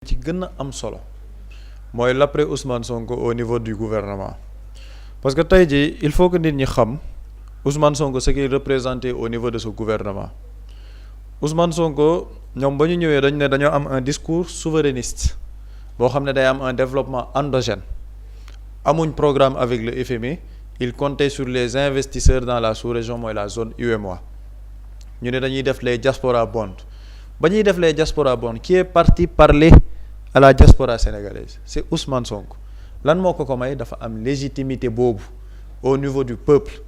ci gën a am solo mooy l'après Ousmane Sonko au niveau du gouvernement parce que tey jii il faut que nit ñi xam Ousmane Sonko ce qu'il représentait au niveau de ce gouvernement Ousmane Sonko ñoom ba ñu ñëwee dañ ne dañoo am un discours souverainiste boo xam ne day am un développement endogène amuñ programme avec le FMI il comptait sur les investisseurs dans la sous-région mooy la zone UEMOA ñu ne dañuy def les diaspora bonds ba ñuy def les diaspora bonds qui est parti parler à la diaspora sénégalaise c'est Ousmane Sonko lan moo ko may dafa am légitimité boobu au niveau du peuple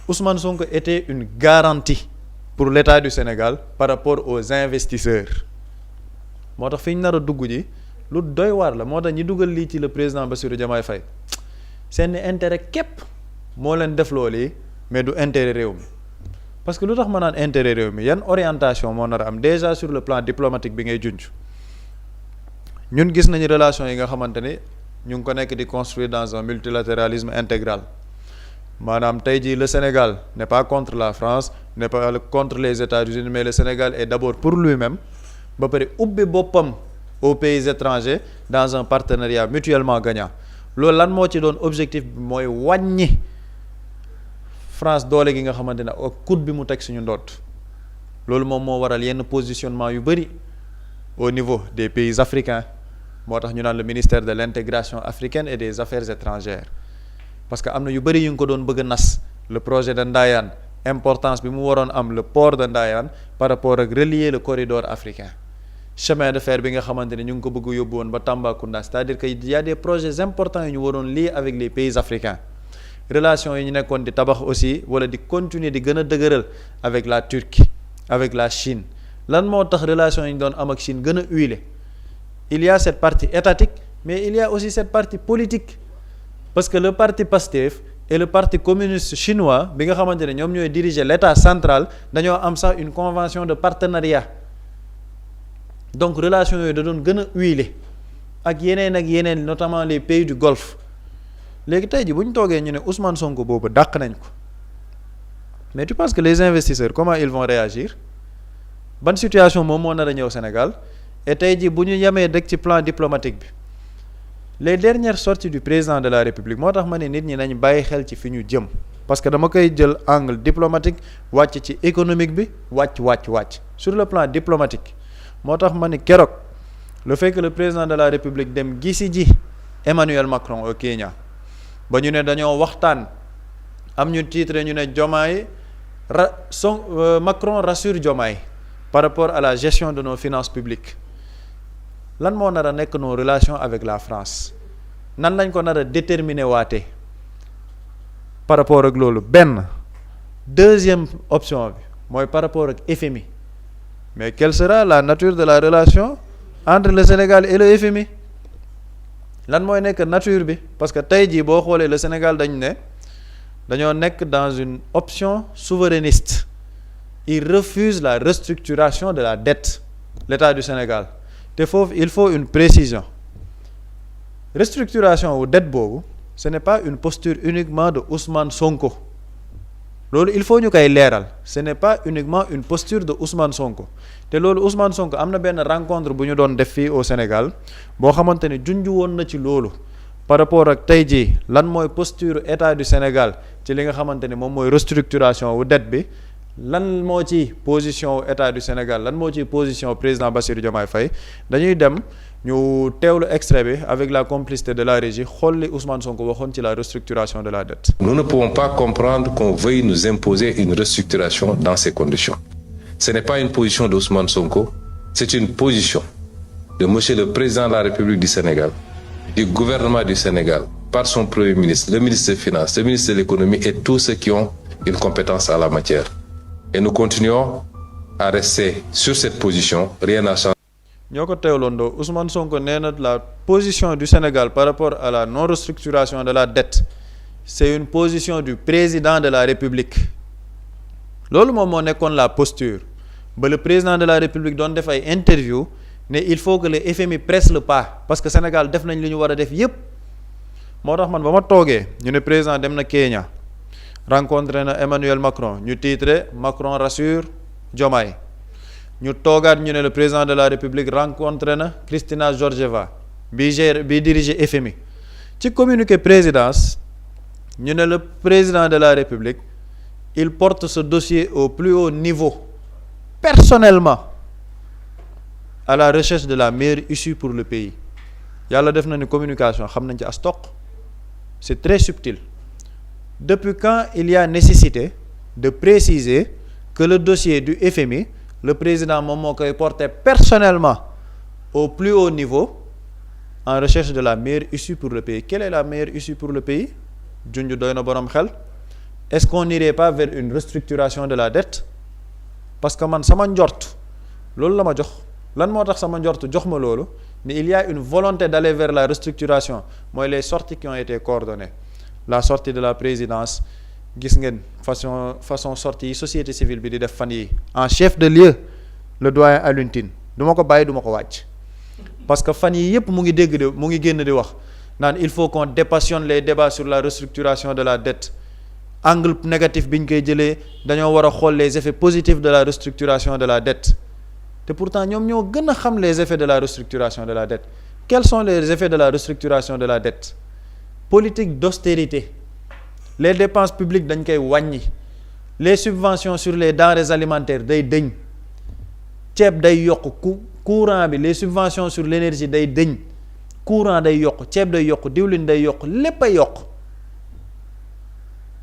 Ousmane Sonko était une garantie pour l'État du Sénégal par rapport aux investisseurs moo tax fi ñu nar a dugg ji lu doy waar la moo tax ñi dugal lii ci le président Bassirou Diomaye Faye seen intérêt képp moo leen def loolu mais du intérêt réew mi parce que lu tax ma naan intérêt réew mi yan orientation moo nar a am déjà sur le plan diplomatique bi ngay junj ñun gis nañu relation yi nga xamante ni ñu ngi ko nekk di construire dans un multilatéralisme intégral maanaam tey jii le Sénégal n'est pas contre la France n'est pas contre les États-Unis mais le Sénégal est d'abord pour lui-même ba pare ubbi boppam aux pays étrangers dans un partenariat mutuellement gagnant loolu lan moo ci doon objectif bi mooy wàññi France doole gi nga xamante ne ak coude bi mu teg suñu ndoot loolu moom moo waral yenn positionnement yu bëri au niveau des pays africains moo tax ñu naan le ministère de l'intégration africaine et des affaires étrangères parce que am na yu bëri yu ngi ko doon bëgg a nas le projet de Ndayane importance bi mu waroon am le port de Ndayane par rapport ak relier le corridor africain chemin de fer bi nga xamante ne ñu ngi ko bëgg yóbbu woon ba Tambacounda c'est-à-dire que il y a des projets importants yu ñu waroon lier avec les pays africains relation yi ñu nekkoon di tabax aussi wala di continuer di gën a dëgëral avec la Turquie avec la Chine lan moo tax relation yi ñu doon am ak Chine gën a huilé il y a cette partie étatique mais il y a aussi cette partie politique parce que le parti PASTEF et le parti communiste chinois bi nga xamante ne ñoom ñooy diriger l'état central dañoo am sax une convention de partenariat donc relation yooyu da doon gën a huilé ak yeneen notamment les pays du Golfe léegi tey ji bu ñu toogee ñu ne Ousmane Sonko boobu dàq nañ ko mais tu penses que les investisseurs comment ils vont réagir ban situation moom moo nar a ñëw Sénégal et tey ji bu ñu yemee rek ci plan diplomatique bi les dernières sorties du président de la République moo tax ma ne nit ñi nañ bàyyi xel ci fi ñu jëm parce que dama koy jël angle diplomatique wàcc ci économique bi wàcc sur le plan diplomatique moo tax ma ne keroog le fait que le président de la République dem gisi ji Emmanuel Macron au Kenya ba ñu ne dañoo waxtaan am ñu titre ñu ne Diomaye Macron rassure Diomaye par rapport à la gestion de nos finances publiques lan moo nar a nekk nos relations avec la France nan lañ ko nar a déterminer waate par rapport ak loolu benn deuxième option bi mooy par rapport ak FMI mais quelle sera la nature de la relation entre le Sénégal et le FMI lan mooy nekk nature bi parce que tey jii boo xoolee le Sénégal dañoo nekk dans une option souverainiste il refuse la restructuration de la dette l'État du Sénégal te foofu il faut une précision restructuration wu dette boobu ce n'est pas une posture uniquement de Ousmane Sonko loolu il faut ñu koy leeral ce n'est pas uniquement une posture de Ousmane Sonko te loolu Ousmane Sonko am na benn rencontre bu ñu doon def fii au Sénégal boo xamante ni junj woon na ci loolu par rapport ak tey jii lan mooy posture État du Sénégal ci li nga xamante ni moom mooy restructuration wu dette bi lan moo ci position wu État du Sénégal lan moo ci position président Bassirou Diomaye Faye dañuy dem ñu teewlu extrait bi avec la complicité de la régie xool li Ousmane Sonko waxoon ci la restructuration de la dette. Nous ne pouvons pas comprendre qu'on veuille nous imposer une restructuration dans ces conditions. Ce n'est pas une position de Ousmane Sonko, c'est une position de monsieur le président de la République du Sénégal, du gouvernement du Sénégal, par son premier ministre, le ministre des Finances, le ministre de l'Économie et tous ceux qui ont une compétence en la matière. Et nous continuons à rester sur cette position, rien n'a changé. ñoo ko teewloondoo Ousmane Sonko nee na la position du Sénégal par rapport à la non restructuration de la dette c'est une position du président de la République loolu moom moo nekkoon la posture ba le président de la République doon def ay interview ne il faut que le FMI presse le pas parce que Sénégal def nañ li ñu war a def yépp moo tax man ba ma toogee ñu ne président dem na Kenya rencontré na Emmanuel Macron ñu titré Macron rassure Diomaye ñu toogaat ñu ne le président de la République rencontré na Kristalina Georgieva bi diriger FMI ci communiqué présidence ñu ne le président de la République il porte ce dossier au plus haut niveau personnellement à la recherche de la meilleure issue pour le pays yàlla def na ni communication xam nañ ci as toq c'est très subtil depuis quand il y a nécessité de préciser que le dossier du FMI le président moom moo koy porter personnellement au plus haut niveau en recherche de la meilleure issue pour le pays. Quelle est la meilleure issue pour le pays? junj doy na borom xel. Est-ce qu'on n'irait pas vers une restructuration de la dette? Parce que man sama njort loolu la ma jox lan moo tax sama njort jox ma loolu mais il y a une volonté d'aller vers la restructuration mooy les sorties qui ont été coordonnées la sortie de la présidence gis ngeen façon sortie yi société civile bi di def fan yi en chef de lieu le doyen Alioune Tine du ma ko bàyyi du ma ko wàcc parce que fan yi yëpp mu ngi génn di wax naan il faut qu'on dépassionne les débats sur la restructuration de la dette angle négatif bi ñu koy jëlee dañoo war a xool les effets positifs de la restructuration de la dette te pourtant ñoom ñoo gën a xam les effets de la restructuration de la dette. Quels sont les effets de la restructuration de la dette? Politique d'austérité, les dépenses publiques dañ koy wàññi, les subventions sur les denrées alimentaires day dëñ, ceeb day yokk, courant bi les subventions sur l'énergie day dëñ, courant day yokk, ceeb day yokk, diwlin day yokk, lépp ay yokk.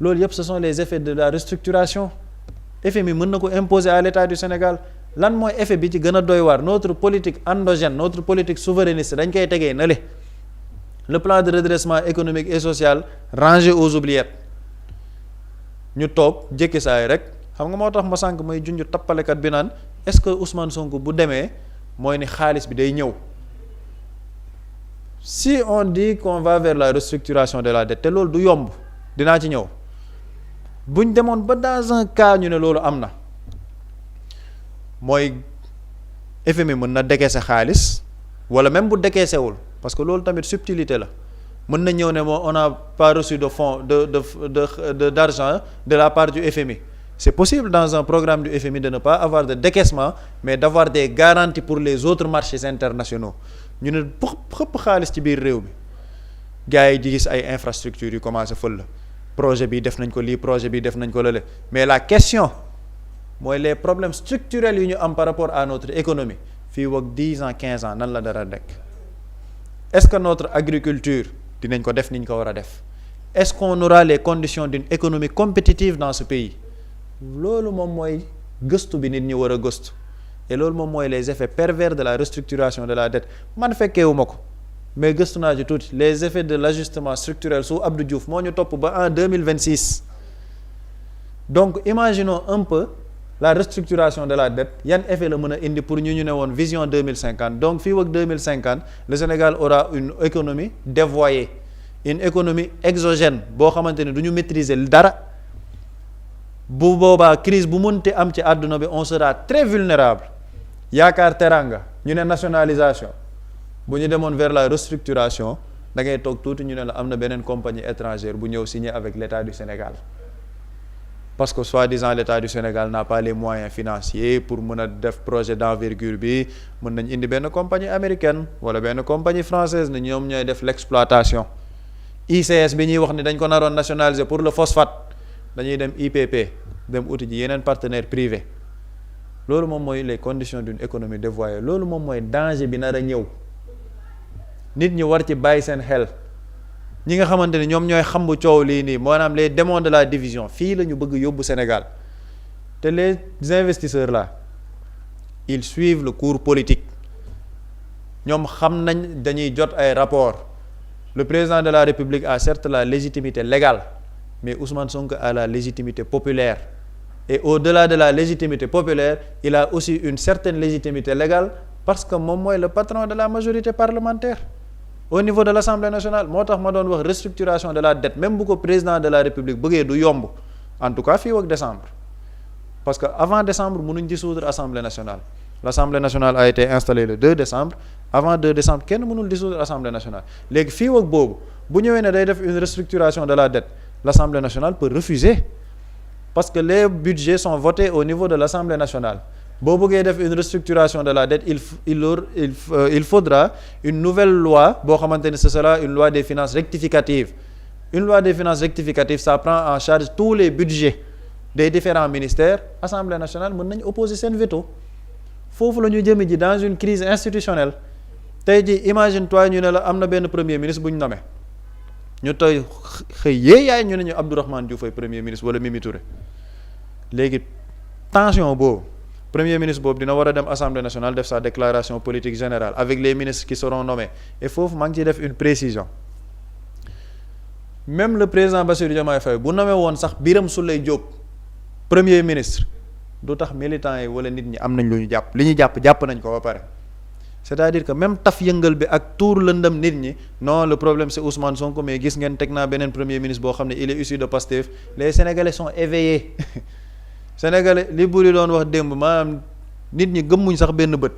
Loolu yëpp ce sont les effets de la restructuration. FMI mën na ko imposer à l'État du Sénégal. Lan mooy effet bi ci gën a doy waar notre politique endogène notre politique souverainiste dañ koy tegee na le plan de redressement économique et social rangé aux oubliettes ñu toog jékki saay rek xam nga moo tax ma sànq may junj tappalekat bi naan est-ce que Ousmane Sonko bu demee mooy ni xaalis bi day ñëw si on dit qu'on va vers la restructuration de la dette te loolu du yomb dinaa ci ñëw buñ demoon ba dans un cas ñu ne loolu am na mooy FMI mën na décaisser xaalis wala même bu décaissewul parce que loolu tamit subtilité la mën na ñëw ne moo on n'a pas reçu de fonds d'argent de la part du FMI. C'est possible dans un programme du FMI de ne pas avoir de décaissement mais d'avoir des garanties pour les autres marchés internationaux ñu ne xëpp xaalis ci biir réew mi gars yi di gis ay infrastructures yu commencé fël la projet bi def nañ ko lii projet bi def nañ ko lële mais la question mooy les problèmes structurels yu ñu am par rapport à notre économie fii wag 10 ans 15 ans nan la dara nekk est-ce que notre agriculture dinañ ko def ni ñu ko war a def est-ce qu'on aura les conditions d'une économie compétitive dans ce pays loolu moom mooy gëstu bi nit ñi war a gëstu et loolu moom mooy les effets pervers de la restructuration de la dette man fekkeewu ma ko mais gëstu naa ci tuuti les effets de l'ajustement structurel sous Abdou Diouf moo ñu topp ba en 2026 donc imaginons un peu la restructuration de la dette yan effet la mën a indi pour ñu ne woon vision 2050 donc fii ak 2050 le Sénégal aura une économie dévoyée une économie exogène boo xamante ne du ñu maîtriser dara bu boobaa crise bu mënti am ci àdduna bi on sera très vulnérable yaakaar teranga ñu ne nationalisation bu ñu demoon vers la restructuration da ngay toog tuuti ñu ne la am na beneen compagnie étrangère bu ñëw signer avec l'État du Sénégal parce que soi-disant l'État du Sénégal n'a pas les moyens financiers pour mën a def projet d'envergure bi mën nañ indi benn compagnie américaine wala benn compagnie française ne ñoom ñooy def l'exploitation ICS bi ñuy wax ni dañ ko naroon nationaliser pour le phosphate dañuy dem IPP dem uti ji yeneen partenaire privé loolu moom mooy les conditions d'une économie dévoyée loolu moom mooy danger bi nar a ñëw nit ñi war ci bàyyi seen xel ñi nga xamante ne ñoom ñooy xambu coow lii nii maanaam les démons de la division fii la ñu bëgg yóbbu Sénégal te les investisseurs là ils suivent le cours politique ñoom xam nañ dañuy jot ay rapport le président de la République a certes la légitimité légale mais Ousmane Sonko a la légitimité populaire et au-delà de la légitimité populaire il a aussi une certaine légitimité légale parce que moom mooy le patron de la majorité parlementaire au niveau de l'Assemblée nationale moo tax ma doon wax restructuration de la dette même bu ko président de la République bëggee du yomb en tout cas fii ak décembre parce que avant décembre mënuñ dissoudre Assemblée nationale l'Assemblée nationale a été installée le 2 décembre avant 2 décembre kenn mënul dissoudre Assemblée nationale léegi fii ak boobu bu ñëwee ne day def une restructuration de la dette l'Assemblée nationale peut refuser parce que les budgets sont votés au niveau de l'Assemblée nationale boo bëggee def une restructuration de la dette il faudra une nouvelle loi boo xamante ni ce sera une loi des finances rectificative. Une loi des finances rectificative ça prend en charge tous les budgets des différents ministères. Assemblée nationale mën nañu opposer seen veto foofu la ñu jëme ji dans une crise institutionnelle. tey ji imagine toi ñu ne la am na benn premier ministre bu ñu nommé ñu tey xëy yaay ñu ne ñu Abdourahmane Diouf ay premier ministre wala Mimi Touré léegi tension boobu premier ministre boobu dina war a dem assemblée nationale def sa déclaration politique générale avec les ministres qui seront nommés et foofu maa ngi ciy def une précision même le président Bassirou Diomaye Faye bu nommé woon sax Birame Souleye Diop premier ministre du tax militants yi wala nit ñi am nañ lu ñu jàpp li ñu jàpp nañ ko ba pare. c'est-à-dire que même taf yëngal bi ak tuur lëndëm nit ñi non le problème c'est Ousmane Sonko mais gis ngeen teg naa beneen premier ministre boo xam ne il est issu de Pastef les sénégalais sont éveillés sénégalais li buri doon wax démb maanaam nit ñi gëmmuñ sax benn bët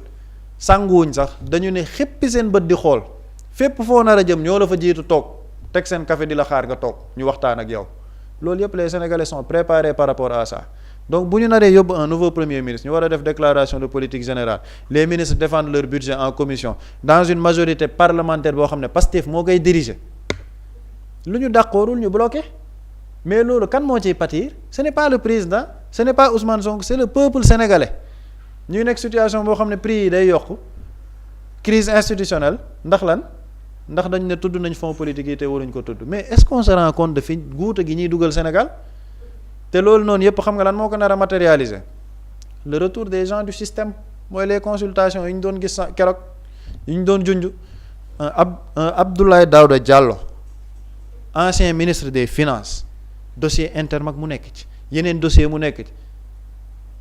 sanguwuñ sax dañu ne xéppi seen bët di xool fépp foo nar a jëm ñoo la fa jiitu toog teg seen café di la xaar nga toog ñu waxtaan ak yow loolu yëpp les sénégalais sont préparés par rapport à ça. donc bu ñu naree yóbbu un nouveau premier ministre ñu war a def déclaration de politique générale les ministres défendent leur budget en commission dans une majorité parlementaire boo xam ne Pastef moo koy diriger lu ñu d'accordul ñu bloqué mais loolu kan moo ciy pâtir ce n'est pas le président ce n'est pas Ousmane Sonko c'est le peuple sénégalais ñuy nekk situation boo xam ne prix yi day yokku crise institutionnelle ndax lan ndax dañ ne tudd nañ fonds politique yi te waruñ ko tudd mais est-ce qu'on se rend compte de fi guuta gi ñuy dugal Sénégal te loolu noonu yëpp xam nga lan moo ko nar a matérialiser le retour des gens du système mooy les consultations yi ñu doon gis keroog yi ñu doon junj Abdoulaye Daouda Diallo ancien ministre des finances dossier Intermac mu nekk ci yeneen dossier mu nekk ci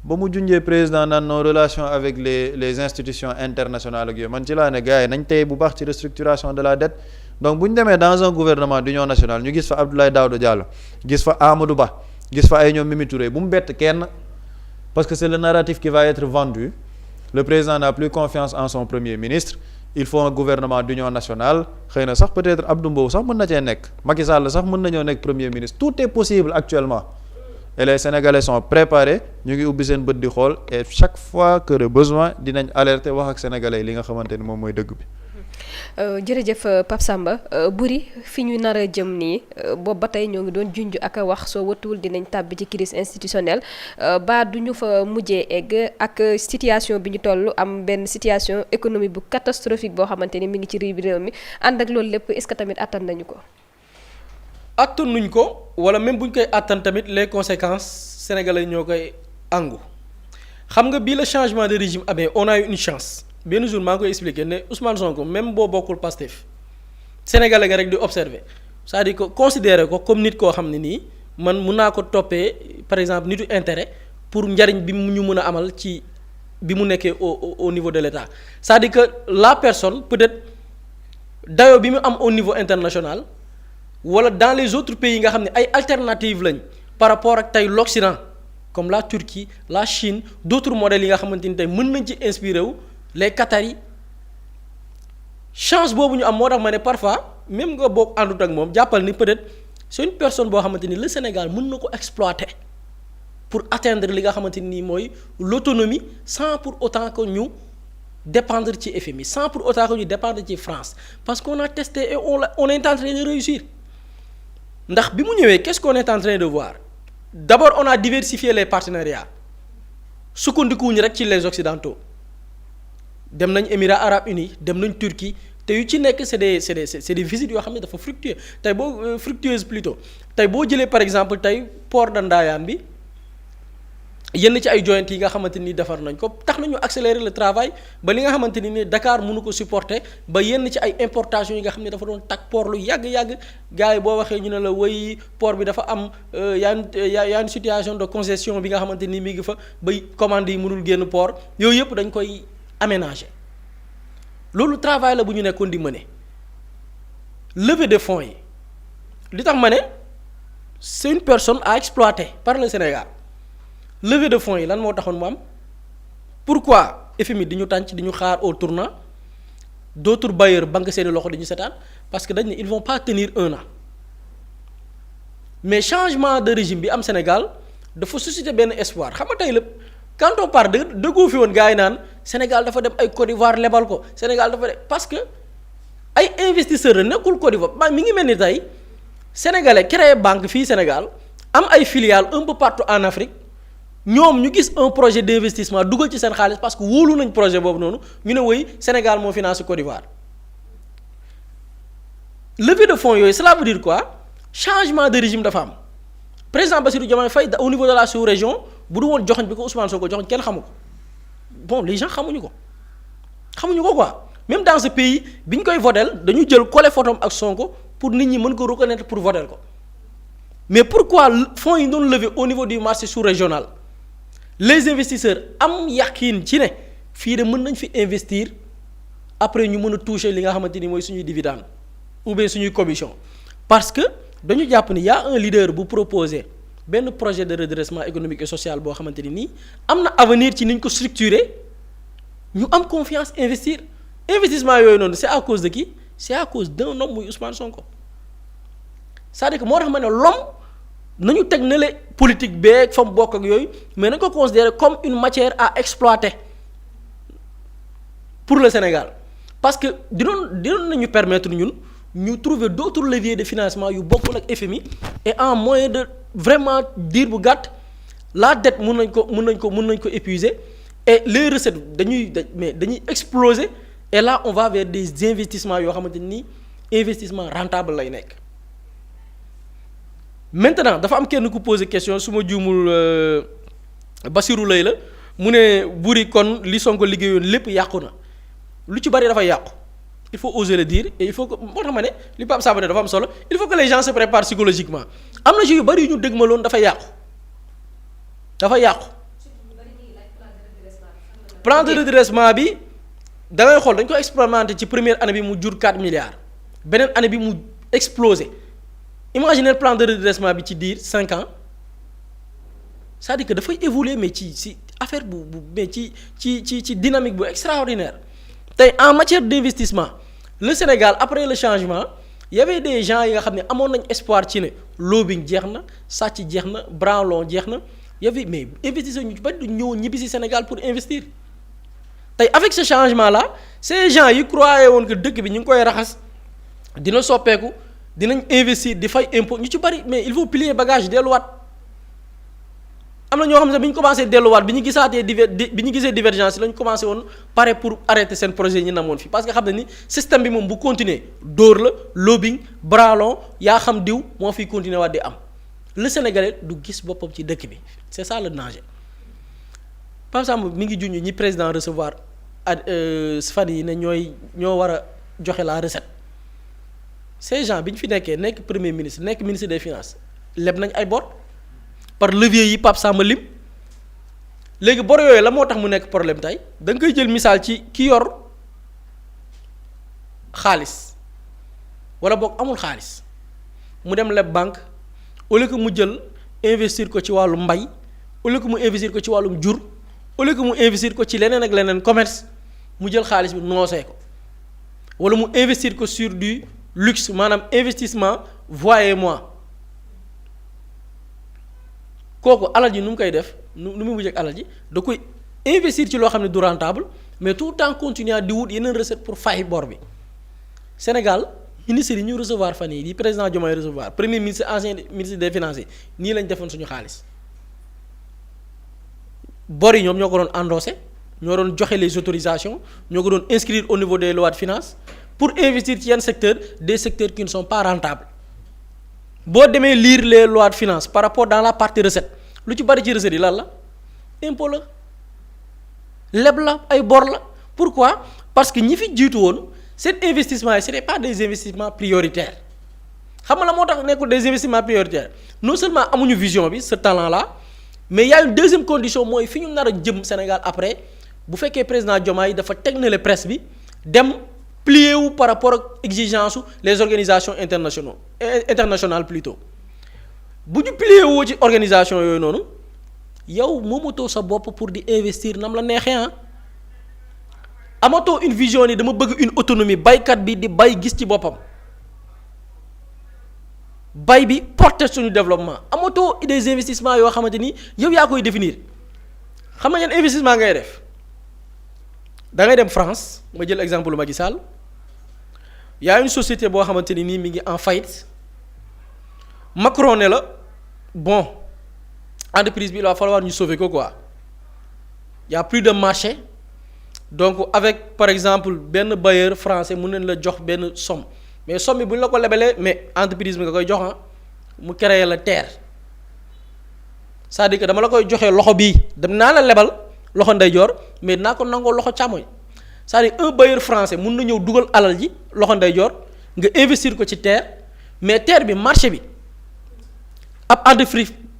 ba mu junjee président naan nos relations avec les institutions internationales ak yooyu man ci laa ne gars yi nañ tey bu baax ci restructuration de la dette donc bu ñu demee dans un gouvernement d'union nationale ñu gis fa Abdoulaye Daouda Diallo gis fa Amadou Ba gis fa ay ñoom Mimi Touré bu mu bett kenn parce que c'est le narratif qui va être vendu le président n'a plus confiance en son premier ministre il faut un gouvernement d'union nationale xëy na sax peut-être Abdou Mbow sax mën na cee nekk Macky Sall sax mën nañoo nekk premier ministre tout est possible actuellement et les Sénégalais sont préparés ñu ngi ubbi seen bët di xool et chaque fois que de besoin dinañ alerter wax ak Sénégalais li nga xamante ni moom mooy dëgg bi. jërëjëf Pape Samba Boury fi ñu nar a jëm nii boobu ba tey ñoo ngi doon junj ak a wax soo wëtuwul dinañ tàbbi ci crise institutionnelle ba du ñu fa mujjee egg ak situation bi ñu toll am benn situation économique bu catastrophique boo xamante ni mi ngi ci réew mi ànd ak loolu lépp est-ce que tamit attan nañu ko. attanuñ ko wala même buñ koy attan tamit les conséquences sénégalais ñoo koy àngu xam nga bii la changement de régime amee on a eu une chance. benn jour maa ngi koy expliquer ne Ousmane Sonko même boo bokkul Pastef sénégalais nga rek di observer c'est-à-dire que considérer ko comme nit koo xam ne nii man mun naa ko toppee par exemple nitu intérêt pour njariñ bi mu ñu mën a amal ci bi mu nekkee au niveau de l'État c'est-à-dire que la personne peut-être dayo bi mu am au niveau international wala dans les autres pays nga xam ne ay alternatives lañ par rapport ak tey l'Occident comme la Turquie la Chine d'autres modèles yi nga xamante ni tey mën nañ ci inspiré wu. les Qataris chance boobu ñu am moo tax ma ne parfois même nga bokk àndut ak moom jàppal ni peut-être c'est une personne boo xamante ni le Sénégal mën na ko exploiter pour atteindre li nga xamante ni mooy l'autonomie sans pour autant que ñu dépendre ci FMI sans pour autant que ñu dépendre ci France parce qu'on a testé et on est en train de réussir ndax bi mu ñëwee qu'est-ce qu'on est en train de voir d'abord on a diversifié les partenariats sukkandikuwuñu rek ci les Occidentaux. dem nañ Émirats arabes unis dem nañ Turquie te yu ci nekk c'est des visites yoo xam ne dafa fructueux tey boo fructueuse plutôt tey boo jëlee par exemple tey port de Ndayane bi yenn ci ay joint yi nga xamante ni defar nañ ko tax nañu accélérer le travail ba li nga xamante ni Dakar mënu ko supporter ba yenn ci ay importations yi nga xam ne dafa doon tag port lu yàgg-yàgg gars yi boo waxee ñu ne la way port bi dafa am y a une situation de congestion bi nga xamante ni mi ngi fa ba commandes yi mënul génn port yooyu yëpp dañ koy aménager loolu travail la bu ñu nekkoon di mener levée de fonds yi li tax ma ne c'est une personne à exploiter par le Sénégal levée de fonds yi lan moo taxoon mu am pourquoi FMI di ñu tànc di ñu xaar au tournant d'autres bailleurs banque seeni loxo di ñu setaan parce que dañ ne ils vont pas tenir 1 an mais changement de régime bi am Sénégal dafa susciter benn espoir xam nga tey lépp quand on parle dëggoo fi woon gars yi naan Sénégal dafa dem ay Côte d'Ivoire lebal ko Sénégal dafa dem parce que ay investisseurs la nekkul Côte d'Ivoire ba mi ngi mel ni tey sénégalais créé banque fii Sénégal am ay filiales un peu partout en Afrique ñoom ñu gis un projet d'investissement dugal ci seen xaalis parce que wóolu nañ projet boobu noonu ñu ne woy Sénégal moo financé Côte d'Ivoire levée de fonds yooyu cela veut dire quoi changement de régime dafa am président Bassirou Diomaye Faye au niveau de la sous-région bu du woon joxoñ bi ko Ousmane Sonko joxoñ kenn xamu ko bon les gens xamuñu ko quoi même dans ce pays bi ñu koy votel dañu jël collé photom ak Sonko pour nit ñi mën ko reconnaître pour voter ko mais pourquoi fonds yi doon lever au niveau du marché sous-régional les investisseurs am yaqin ci ne fii de mën nañ fi investir après ñu mën a toucher li nga xamante ni mooy suñuy dividende ou bien suñuy commission parce que dañu jàpp ni y a un leader bu proposer benn projet de redressement économique et social boo xamante ni nii am na avenir ci niñ ko structurer ñu am confiance investir investissement yooyu noonu c'est à cause de qui c'est à cause d'un homme muy Ousmane Sonko c'est-à-dire que moo tax ma ne l'homme nañu teg na le politique beeg fa mu bokk ak yooyu mais nañ ko considérer comme une matière à exploiter pour le Sénégal parce que dinoon nañu permettre ñun ñu trouver d'autres leviers de financement yu bokkul ak FMI et en moyen de vraiment diir bu gàtt la dette mun nañ ko épuiser et les recettes dañuy exploser et là on va vers des investissements yoo xamante ni investissement rentable lay nekk. Maintenant dafa am kenn ku poser question su ma juumul Bassirou lay la mu ne buri kon li Sonko liggéeyoon lépp yàqu na lu ci bari dafa yàqu. Il faut oser le dire et il faut que moo tax ma ne li Pape Samba ne dafa am solo il faut que les gens se préparent psychologiquement am na yu bari yu ñu dëgmaloon dafa yàqu plan de redressement bi da ngay xool dañ ko expérimenté ci première année bi mu jur 4 milliards beneen année bi mu explosé imaginez plan de redressement bi ci diir 5 ans c'est-à-dire que dafay évoluer mais ci affaire bu mais ci dynamique bu extraordinaire tey en matière d'investissement le Sénégal après le changement il y avait des gens yi nga xam ne amoon nañ espoir ci ne lobbying jeex na sàcc jeex na branlon jeex na y avait mais investisseurs ñu bari du ñëw ñibbi si Sénégal pour investir tey avec ce changement là ces gens yi croyaient woon que dëkk bi ñu ngi koy raxas dina soppeeku dinañ investir di fay impôt ñu ci bari mais il faut plier bagage delluwaat am na ñoo xam ne bi ñu commencé delluwaat bi ñu gisee divergence la ñu commencé woon pare pour arrêter seen projet yi ñu namoon fii parce que xam ne ni système bi moom bu continuer dóor la lobbying branlon yaa xam diw moo fiy continuer waat di am le Sénégalais du gis boppam ci dëkk bi c'est ça le danger par exemple mi ngi junj ñi président recevoir fan yi ne ñoo war a joxe la recette ces gens bi ñu fi nekkee nekk premier ministre nekk ministre des finances leb nañ ay bor par levier yi Pape Samba lim léegi bor yooyu la moo tax mu nekk problème tey da nga koy jël misaal ci ki yor xaalis wala boog amul xaalis mu dem leb banque au lieu que mu jël investir ko ci wàllu mbay au lieu que mu investir ko ci wàllum jur au lieu que mu investir ko ci leneen ak leneen commerce mu jël xaalis bi noosee ko wala mu investir ko sur du luxe maanaam investissement voyez-moi kooku alal ji nu mu koy def nu muy mujj ak alal ji da koy investir ci loo xam ne du rentable mais tout le temps continuer di wut yeneen recette pour fay bor bi Sénégal ministre yi ñu recevoir fan yii di président Diomaye recevoir premier ministre ancien ministre des finances nii lañ defoon suñu xaalis bor yi ñoom ñoo ko doon endossé ñoo doon joxe les autorisations ñoo ko doon inscrire au niveau des lois de finances pour investir ci yenn secteurs des secteurs qui ne sont pas rentables boo demee lire les lois de finances par rapport dans la partie recette lu ci bari ci recette yi lan la impôt la leb la ay bor la pourquoi parce que ñi fi jiitu woon seen investissement yi ce n'est pas des investissements prioritaires xam nga la moo tax nekkul des investissements prioritaires non seulement amuñu vision bi ce talent là mais y a une deuxième condition mooy fi ñu nar a jëm Sénégal après bu fekkee président Diomaye dafa teg na le presse bi dem plié wu par rapport ak exigence su les organisations internationales plutôt bu ñu plié woo ci organisation yooyu noonu yow moomatoo sa bopp pour di investir nam la neexee ah amatoo une vision ni dama bëgg une autonomie baykat bi di bay gis ci boppam bay bi porter suñu développement amatoo des investissements yoo xamante ni yow yaa koy définir xam nga yan investissement ngay def da ngay dem France ma jël exemple Macky Sall y a une société boo xamante ni nii mi ngi en faillite Macron ne la bon entreprise bi il va falloir ñu sauver ko quoi y a plus de marché donc avec par exemple benn bailleur français mun nañ la jox benn somme mais somme bi bu ñu la ko lebalee mais entreprise bi nga koy jox mu créer la terre c'est-à-dire que dama la koy joxee loxo bii dem naa la lebal loxo ndeyjoor mais naa ko nangoo loxo càmmoñ c'est-à-dire un bailleur français mun na ñëw dugal alal ji loxo ndeyjoor nga investir ko ci terre mais terre bi marché bi ab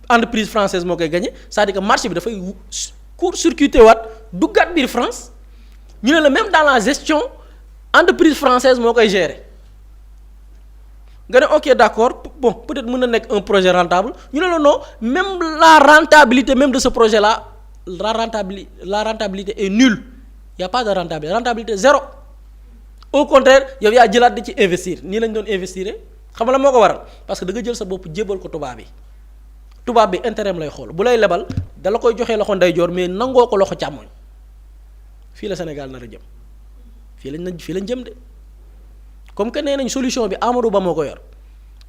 entreprise française moo koy gagné c'est-à-dire que marché bi dafay court-circuité waat duggaat biir France ñu ne la même dans la gestion entreprise française moo koy gérer nga ne ok d'accord bon peut-être mën na nekk un projet rentable ñu ne la non même la rentabilité même de ce projet là la rentabilité est nulle y a pas de rentabilité zéro au contraire yow yaa jëlaat di ci investir nii lañ doon investir xam nga la moo ko waral parce que da nga jël sa bopp jébal ko tubaab bi intérêt lay xool bu lay lebal dala koy joxee loxo ndeyjoor mais nangoo ko loxo càmmoñ fii la Sénégal nar a jëm fii lañ jëm de comme que nee nañ solution bi Amadou Ba moo ko yor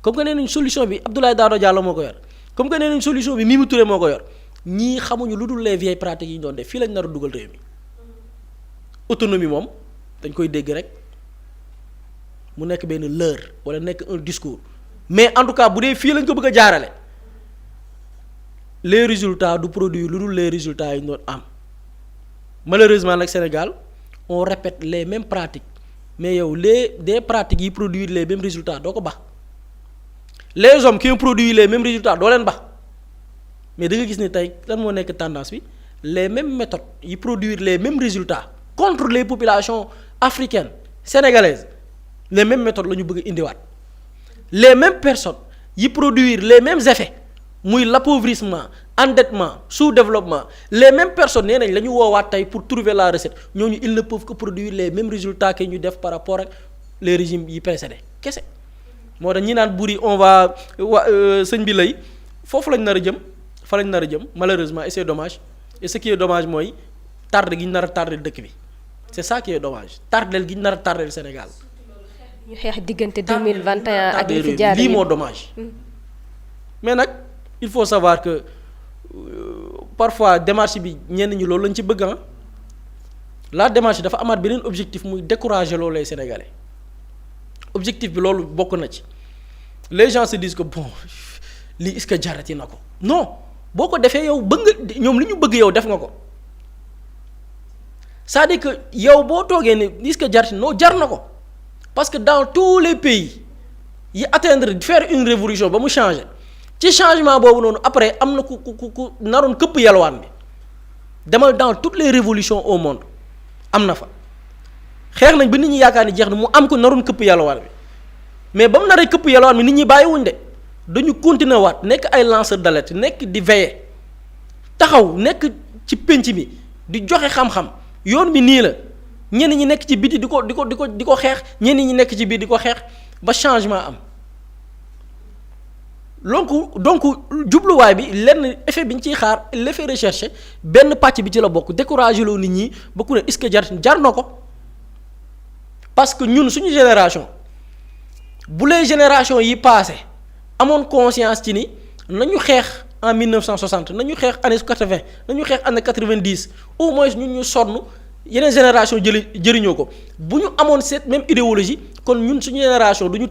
comme que nee nañ solution bi Abdoulaye Daouda Diallo moo ko yor comme que nee nañ solution bi Mimi Touré moo ko yor ñii xamuñu lu dul les vieilles pratiques yi ñu doon def fii lañ nar a dugal réew mi autonomie moom dañ koy dégg rek mu nekk benn leurre wala nekk un discours mais en tout cas bu dee fii lañ ko bëgg a jaarale les résultats du produit lu dul les résultats yi ñu doon am malheureusement nag Sénégal on répète les mêmes pratiques mais yow des pratiques yi produire les mêmes résultats doo ko baax les hommes qui ont produit les mêmes résultats doo leen baax mais da nga gis ne tey lan moo nekk tendance bi les mêmes méthodes yi produire les mêmes résultats contre les populations africaines sénégalaises les mêmes méthodes la ñu bëgg a indiwaat les mêmes personnes yi produire les mêmes effets muy l'appauvrissement endettement sous-développement les mêmes personnes nee nañ la ñu woowaat tey pour trouver la recette ñooñu ils ne peuvent que produire les mêmes résultats que ñu def par rapport ak les régimes yi précédés kese moo tax ñi naan buri on va sëñ bi lay foofu lañ nar a jëm fa lañ nar a jëm malheureusement et c'est dommage et ce qui est dommage mooy tardé gi ñu nar a tardé dëkk bi c'est ça qui est dommage tardel gi ñu nar a tardé Sénégal. ñu xeex diggante 2021 ak li fi jaar lii moo dommage mais nag il faut savoir que parfois démarche bi ñenn ñi loolu lañ ci bëgg la démarche dafa amaat beneen objectif muy décourager loolu lay sénégalais objectif bi loolu bokk na ci les gens se disent que bon lii est-ce que jarati na ko non boo ko defee yow bëgg nga ñoom li ñu bëgg yow def nga ko c'est-à-dire que yow boo toogee ne est-ce que jarati non jar na ko parce que dans tous les pays yi atteindre faire une révolution ba mu changer ci changement boobu noonu après am na ku naroon këpp yalwaan bi demal dans toutes les révolutions au monde am na fa xeex nañ ba nit ñi yaakaar ni jeex na mu am ko naroon këpp yalwaan bi mais ba mu naree këpp yalwaan bi nit ñi bàyyiwuñ de dañu continuer waat nekk ay lanceurs d'alerte nekk di veiller taxaw nekk ci pénc mi di joxe xam-xam yoon bi nii la ñenn ñi nekk ci biti di ko xeex ñenn ñi nekk ci biir di ko xeex ba changement am. donc jubluwaay bi lenn effet bi ñu ciy xaar l'effet recherché benn pàcc bi ci la bokk découragé loo nit ñi ba ku ne est-ce que jar na ko parce que ñun suñu génération bu lay génération yi passé amoon conscience ci ni nañu xeex en 1960 nañu xeex année 80 nañu xeex année 90 au moins ñun ñu sonn yeneen génération jëriñoo ko bu ñu amoon cette même idéologie kon ñun suñu génération du ñu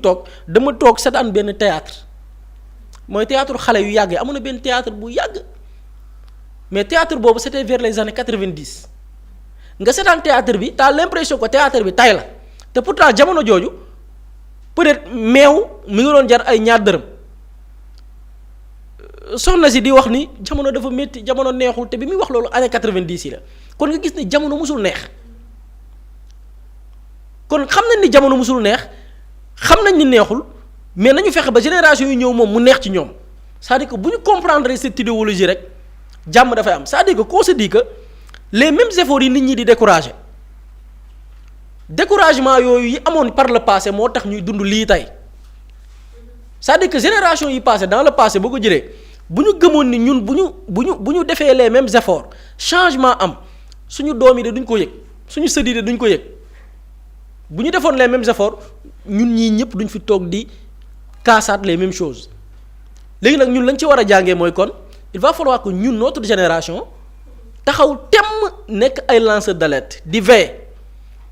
dama toog seetaan benn théâtre mooy théâtre xale yu yàgg amoon na benn théâtre bu yàgg mais théâtre boobu c'était vers les années 90 nga seetaan théâtre bi t'as l'impression que théâtre bi tay la te pourtant jamono jooju peut-être meew mi ngi doon jar ay ñaar dërëm soxna si di wax ni jamono dafa métti jamono neexul te bi muy wax loolu année 90 yi la kon nga gis ni jamono musul neex kon xam nañ ni jamono musul neex xam nañ ni neexul. mais nañu fexe ba génération yu ñëw moom mu neex ci ñoom c'est-à-dire que bu ñu comprendre cette idéologie rek jàmm dafay am c'est-à-dire que qu'on se dit que les mêmes efforts yi nit ñi di découragement yooyu yi amoon par le passé moo tax ñuy dund lii tey c'est-à-dire que génération yi passé dans le passé boo ko jëlee bu ñu gëmoon ni ñun bu ñu defee les mêmes efforts changement am suñu doom yi de duñ ko yëg suñu sët yi de duñ ko yëg bu ñu defoon les mêmes efforts ñun ñii ñëpp duñ fi toog di kaasaat les mêmes choses léegi nag ñun lañ ci war a jàngee mooy kon il va falloir que ñun notre génération taxaw temm nekk ay lanceurs d'alerte di veiller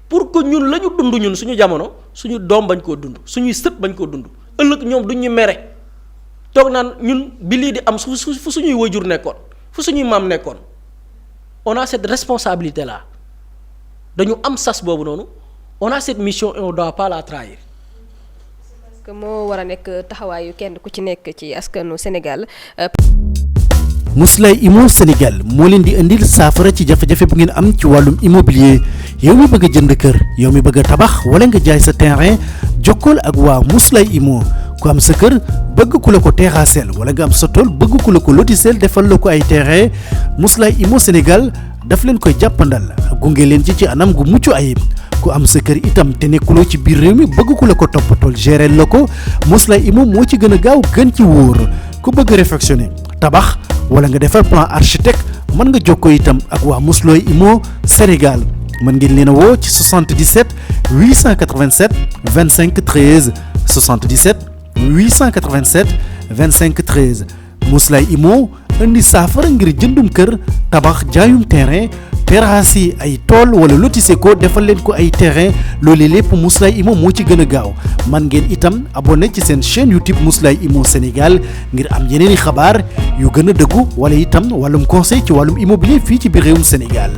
pour que ñun la ñu dund ñun suñu jamono suñu doom bañ koo dund suñuy sët bañ koo dund ëllëg ñoom duñ ñu mere toog naan ñun bi lii di am fu suñuy wajur nekkoon fu suñuy maam nekkoon on a cette responsabilité là dañu am sas boobu noonu on a cette mission et on doit pas la trahir. parce que moo war a nekk taxawaayu kenn ku ci nekk ci askanu Sénégal. Mousslaye Immo Sénégal moo leen di indil saafara ci jafe-jafe bu ngeen am ci wàllum immobilier yow mi bëgg a jënd kër yow mi bëgg a tabax wala nga jaay sa terrain jokkool ak waa Mousslaye Immo ku am sa kër bëgg ku la ko terrassel wala nga am sa tool bëgg ku la ko lotisel defal la ko ay terrain Mousslaye Immo Sénégal daf leen koy jàppandal gunge leen ci anam gu mucc ayib ku am sa kër itam te nekkuloo ci biir réew mi bëgg ku la ko toppatool gérer la ko Mousslaye Immo moo ci gën a gaaw gën ci wóor ku bëgg réfectionner tabax wala nga defar plan architecte mën nga jokkoo itam ak waa Mousslaye Immo Sénégal mën ngeen leen a woo ci 77 887 25 13 77 887 25 13 Mousslaye Immo indi saafara ngir jëndum kër tabax jaayum terrain terrasse yi ay tool wala lotissé ko defal leen ko ay terrain loolu lépp Mousslaye Immo moo ci gën a gaaw man ngeen itam abonné ci seen chaîne YouTube Mousslaye Immo Sénégal ngir am yeneeni xabaar yu gën a dëggu wala itam wàllum conseil ci wàllum immobilier fii ci biir réewum Sénégal